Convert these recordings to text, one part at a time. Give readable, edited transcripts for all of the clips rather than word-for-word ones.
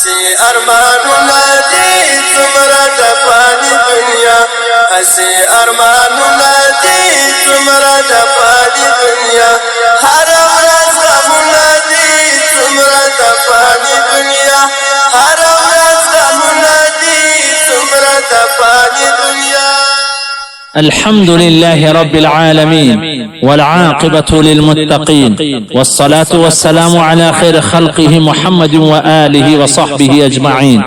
هسې ارمانونه دي څومره د فاني دنیا هسې ارمانونه دي څومره د فاني دنیا هره ورځ غمونه دي څومره د فاني دنیا هره ورځ غمونه دي څومره د فاني دنیا. الحمد لله رب العالمين والعاقبة للمتقين والصلاة والسلام على خير خلقه محمد وآله وصحبه أجمعين.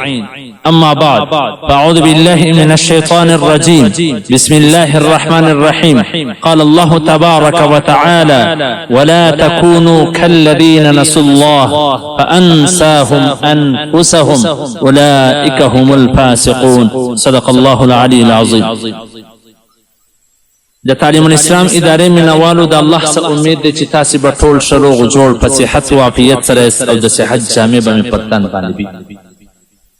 أما بعد فأعوذ بالله من الشيطان الرجيم. بسم الله الرحمن الرحيم. قال الله تبارك وتعالى ولا تكونوا كالذين نسوا الله فأنساهم أنفسهم أولئك هم الفاسقون. صدق الله العلي العظيم. د تعلیم الاسلام ادارې مینوالو د الله څخه امید دی چې تاسې به ټول ښه روغ جوړ په صحت و عافیت سره یاست او د صحت جامې به مې پر تن باندې وي.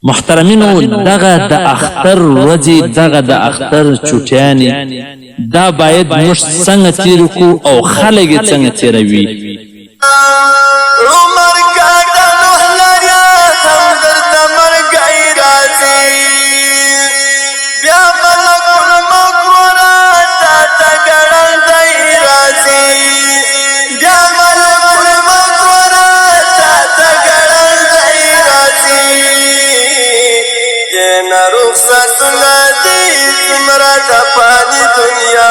محترمینو، دغه د اختر ورځې، دغه د اختر چوټیانې، دا باید موږ څنګه تېر کړو او خلک یې څنګه تېروي. رخصتنا دي څومره د فاني دنیا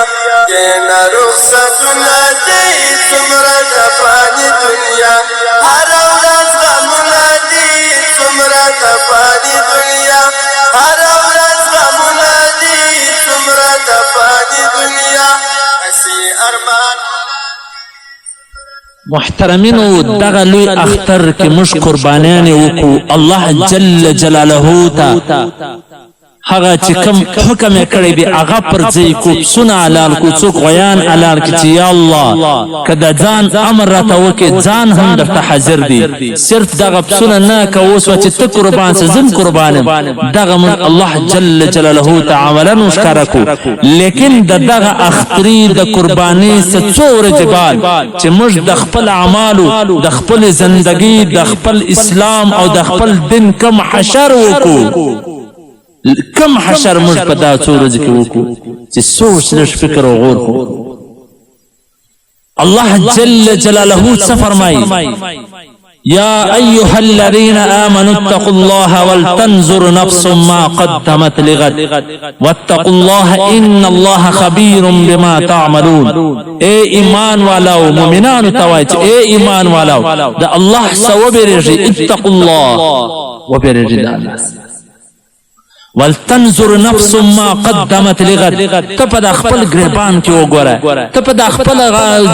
دینا رخصتنا دي څومره د فاني دنیا هره ورځ غمونه دي څومره د فاني دنیا هره ورځ غمونه دي څومره د فاني دنیا هسې ارمان. محترمینو، دغه لوی اختر کې موږ قربانیانې وکړو الله جل جلاله ته هغه چې کوم حکم یې کړی دی هغه پر ځای کو. پسونه حلال کو، څوک غویان حلال کړي چې یا الله که د ځان امر راته وکړې ځان هم درته حاضر دی. صرف دغه پسونه نه که اوس وه چې ته قربان سه زم قربان یم، دغه موږ الله جل جلاله ته عملا ښکاره کړو. لیکن د دغه اختري د قربانۍ څه څو ورځې بعد چې موږ د خپل اعمالو، د خپل زندګۍ، د خپل اسلام او د خپل دین کم حشر وکړو، کم حشر موږ په دا څو ورځې کې وکړو چې سوچ لږ فکر او غور وکړو. الله جل جلاله څه فرمایي؟ یا ایها الذین آمنوا اتقوا الله ولتنظر نفس ما قدمت لغد واتقوا الله ان الله خبیر بما تعملون. اے ایمان والاو، مؤمنانو ته وایي چې اے ایمان والاو د الله څخه وبېرېږئ. اتقوا الله، وبېرېږئ د الله. ولتنظر نفس ما قدمت لغد، ته په د خپل ګریبان کې وګوره، ته په د خپل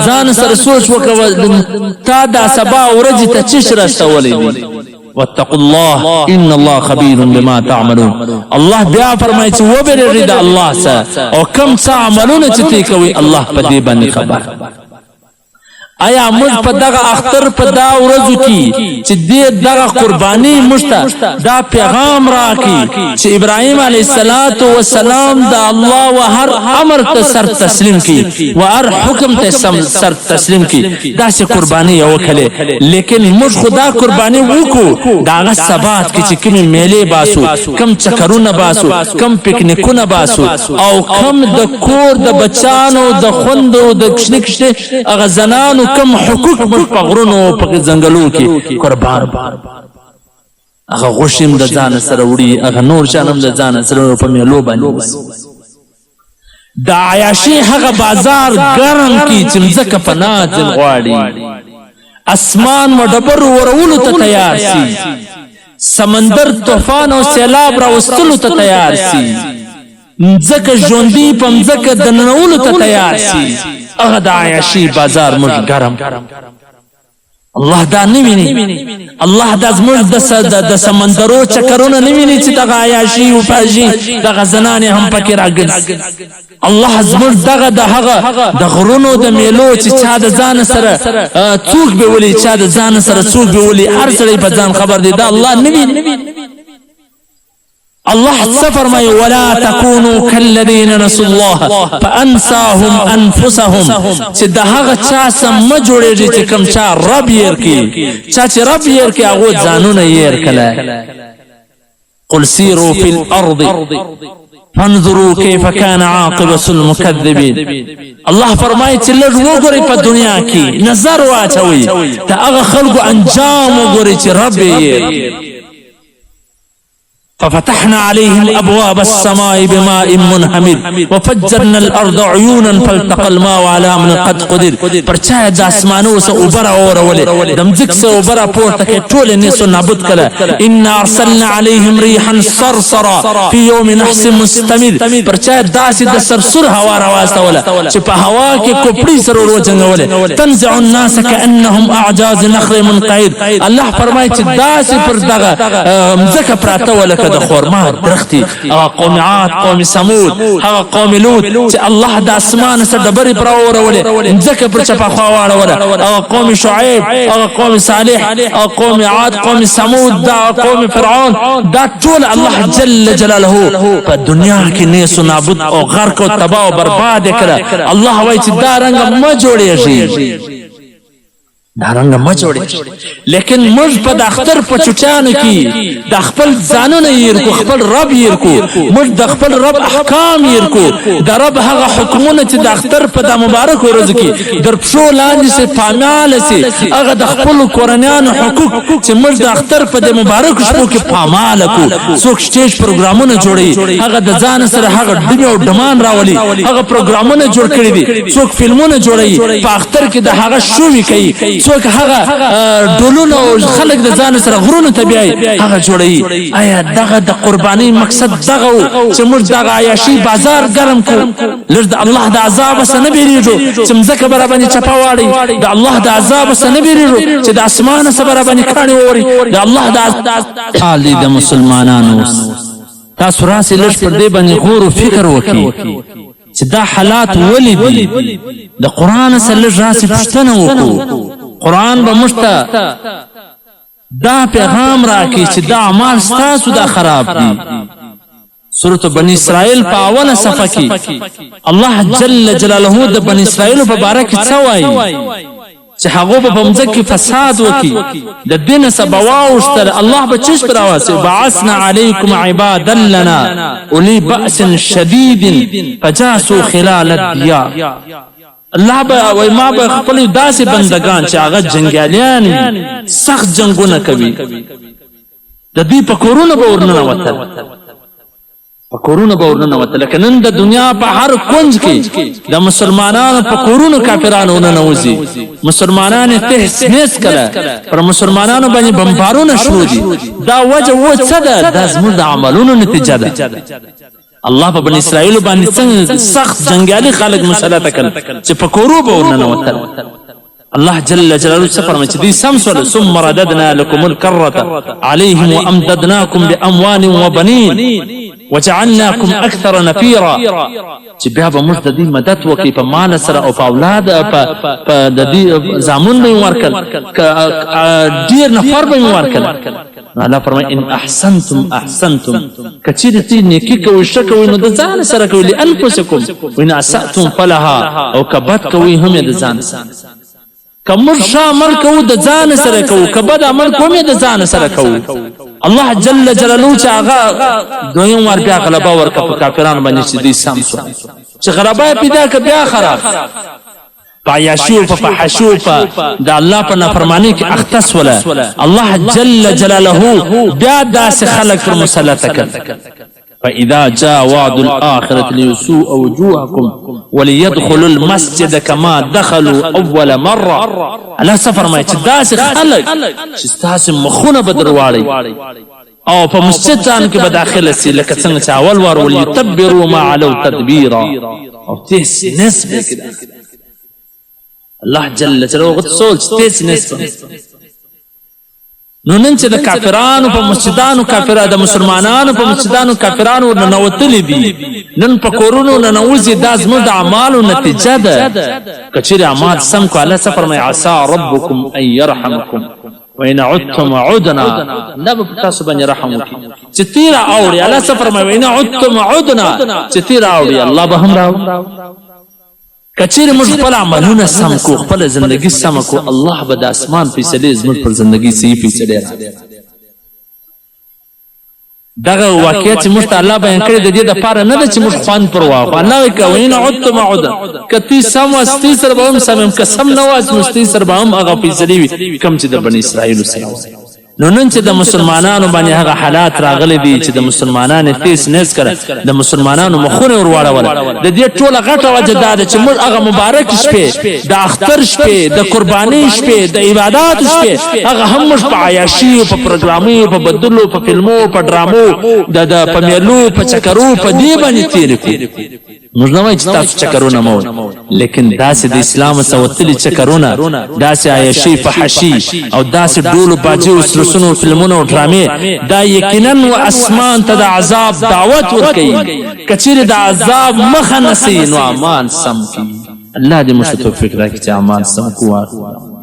ځان سره سوچ وکړه تا دا سبا ورځې ته څه شی رسولی دی. واتقوا الله ان الله خبیر بما تعملون. الله بیا فرمایي چې وبېرېږئ د الله څخه او کوم څه عملونه چې تې کوئ الله په دې باندې خبر. آیا موږ په دغه اختر په دا ورځو کې چې دغه قرباني موږ ته دا پیغام راکړي چې ابراهیم علیه السلام د الله و هر امر ته سر تسلیم کړي و هر حکم ته سر تسلیم کړي، داسې قرباني یې وکړلې. لیکن موږ خو دا قرباني وکړو د هغه سبات کې چې کومې میلې باسو، کم چکرونه باسو، کم پکنیکونه باسو او کم د کور د بچانو د خوندو د کشنې کشنې هغه زنانو کم حقوق موږ په غرونو په ځنګلو کې قربان، هغه غوښې هم د ځانه سره وړي، هغه نور شیان هم د ځانه سره په میلو باندې د عیاشي هغه بازار ګرم کې چې مځکه په نازل غواړي، اسمان و ډبرو ورولو ته تیار سي، سمندر طوفان او سیلاب راوستلو ته تیار سي، مځکه ژوندي په مځکه دننولو ته تیار سي، هغه د عیاشي بازار موږ ګرم. الله دا نه ویني، الله دا زموږ د سمندرو چکرونه نه ویني چې دغه عیاشي و فاجي دغه زنانې هم پکې راګرځي. الله زموږ دغه د هغه د غرونو د میلو چې چا د ځان سره څوک به ولي، چا د ځان سره څوک به ولي، هر سړی په ځان خبر دی، دا الله نه ویني. الله څه فرمایي ولا تكونوا كالذين نسوا الله فانساهم انفسهم چې د هغه چا سم مه جوړېږي چې کوم چا رب هېر کړي چا چې رب هېر کړي هغو ځانونه هېر کړی قل سيروا في الأرض فانظروا كيف كان عاقبة المكذبين الله فرمایي چې لږ وګورئ په دنیا کې نظر واچوئ د هغه خلکو انجام وګورئ چې رب یې ففتحنا عليهم أبواب السماء بماء منهمر وفجرنا الأرض عيونا فالتقى الماء على أمر قد قدر پرچا د اسمانو سه اوبره اورولې د مځک سه اوبره پورته کړې ټولې نیسو نابود کړه ان ارسلنا عليهم ريحا صرصرا في يوم نحس مستمر پرچا داسې د سرسر هوا راواستوله چې په هوا کې کوپړي سره وروجنګولې تنزع الناس كأنهم أعجاز نخل منقعر الله فرمایي چې داسې پر دغه مځکه پراته ولکه د خورما درختي هغه قوم عاد قوم ثمود هغه قوم لوط چې الله د اسمان سره ډبرې پر اورولې ځکه پر چپه خوا واړوله هغه قوم شعیب هغه قوم صالح هغه قوم عاد قوم ثمود دا قوم فرعون دا ټول الله جل جلاله په دنیا کې نیس و نابود او غرق او تباہ او برباد کړه الله وایي چې دا رنګ مه جوړېږي دا رنګ مه جوړېږي لیکن موږ په د اختر په چوټیانو کې د خپل ځانونه هېر کړو خپل رب هېر کړو موږ د خپل رب احکام هېر کړو د رب هغه حکمونه چې د اختر په دا مبارکو ورځو کې در پښو لاندې سي پاماله سي هغه د خپلو کورنیانو حقوق چې موږ د اختر په د مبارکو شپو کې پاماله کړو څوک سټیج پروګرامونه جوړوي هغه د ځان سره هغه ډمې او ډمان راولي هغه پروګرامونه جوړ کړي دي څوک فلمونه جوړوي په اختر کې د هغه شوي کوي څوک هغه ډولونه او خلک د ځان سره غرونو ته بیایي هغه جوړوي آیا دغه د قربانۍ مقصد دغه و چې موږ دغه عیاشي بازار ګرم کړو لږ د الله د عذابه څه نه بیریږو چې مځکه به راباندې چپه واړئ د الله د عذابه څه نه بیریږو چې د اسمانه څه به راباندې کاڼې ووري د الله د حال دی د مسلمانانو تاسو راسئ لږ پر دې باندې غور و فکر وکړئ چې دا حالات ولې دي د قرآن سره لږ راسئ پوښتنه وکړو قرآن به موږ ته دا پیغام راکړي چې دا اعمال ستاسو دا خراب دي سورة بني اسرائیل په اوله صفحه کې الله جل جلاله د بني اسرائیل په باره کې څه وایي چې هغه په مځکه فساد وکي د دین سبا واوشتل الله به چش پر आवाज بعثنا علیکم عبادا لنا اولی باس شدید فجاسوا خلال الديار الله به وای ما به خپل داسې بندگان چې هغه جنگیالیان سخت جنگونه کوي د دې په کورونه به ورننه وتل په کورونه به ورننه وتل لکه نن د دنیا په هر کونج کې د مسلمانانو په کورونو کافرانو ننوځي مسلمانان تهس نهس کړه پر مسلمانانو باندې بمبارونه شروع دي دا وجه و څه ده د زموږ د عملونو نتیجه ده الله په بني اسرائیل باندې څنګه سخت جنگیالي خلک مسلط کړل چې په کورو به ورننه وتل الله جل جلاله څه فرمایي چې دې سم سول ثم رددنا لكم الكرة عليهم وامددناكم باموال وبنين وجعلناكم اكثر نفيرا چې بیا به موږ د دې مدد وکړي په مال سره او په اولاد په د دې زامن به ورکړل ډیر نفر به ورکړل الله فرمایي ان احسنتم کچې دې نیکی کوي شکوي نو د ځان سره کوي لانفسکم وان اساتم فلها او کبد کوي هم د ځان سره کمر شامل کو د ځان سره کو کبد عمل کوم د ځان سره کو الله جل جلاله چې هغه دویم ور بیا غلبه ورکړه په کافرانو باندې چې دې سم شو چې غلبه پیدا ک بیا خراب پایاشو په فحشو په د الله په نافرمانی کې اختص ولا الله جل جلاله بیا داس خلق پر مسلط کړ فإذا جاء وعد الآخرة ليسوء وجوهكم وليدخلوا المسجد كما دخلوا أول مرة الله سفر ما يتداس خلق شستاس مخونه بدرواړي او په مسجد ځان کې بداخله سي لکه څنګه چې اول وار وليتبروا ما علوا تدبيرا او تهس نسبه كده الله جل جلاله غتصول تهس نسبه نو نن چې د کافرانو په مسجدانو کافرانو د مسلمانانو په مسجدانو کافرانو ننوتلي دي نن په کورونو ننوځي دا زموږ د اعمالو نتیجه ده کچېرې اعمال سم کو الله څه فرمایي عسى ربكم ان يرحمكم وان عدتم عدنا دا به تاسو باندې رحم وکړي چې تیر اوړي الله څه فرمایي ان عدتم عدنا چې تیر اوړي الله به هم راو کچیر موږ خپل عملونه سم کو خپل زندگی سم کو الله به د اسمان فیصله زموږ پر زندگی صحیح فیصله دغه واقعیت چې موږ ته الله بیان کړی د دې دپاره نه ده چې موږ خوند پر واخلو الله وایي که وین عدتم عدنا که تی سم واست تی سره به هم سم یم که سم نه واست نو تی سره به هم هغه فیصلې وي کوم چې د بني اسرائیلو سره نو نن چې د مسلمانانو باندې هغه حالات راغلي دي چې د مسلمانانو تیس نیس کړه د مسلمانانو مخونه ور واړول د دې ټوله غټه وجه دا ده چې موږ هغه مبارک شپې د اختر شپې د قربانۍ شپې د عباداتو شپې هغه هم موږ په عیاشي په پروګرامي په بدلو په فلمو په ډرامو د په میلو په چکرو په دې باندې تېرې کړو موږ نه وایو چې تاسو چکرونه مو لیکن داسې د اسلام څخه وتلي چکرونه داسې عیاشي فحشي او داسې ډولو باجیو سرسونو فلمونو او ډرامې دا یقینا و اسمان ته د عذاب دعوت ورکوي که چیرې د عذاب مخه نیسي نو اعمال سم کړي الله دې موږ ته توفیق راکړي چې اعمال سم کوو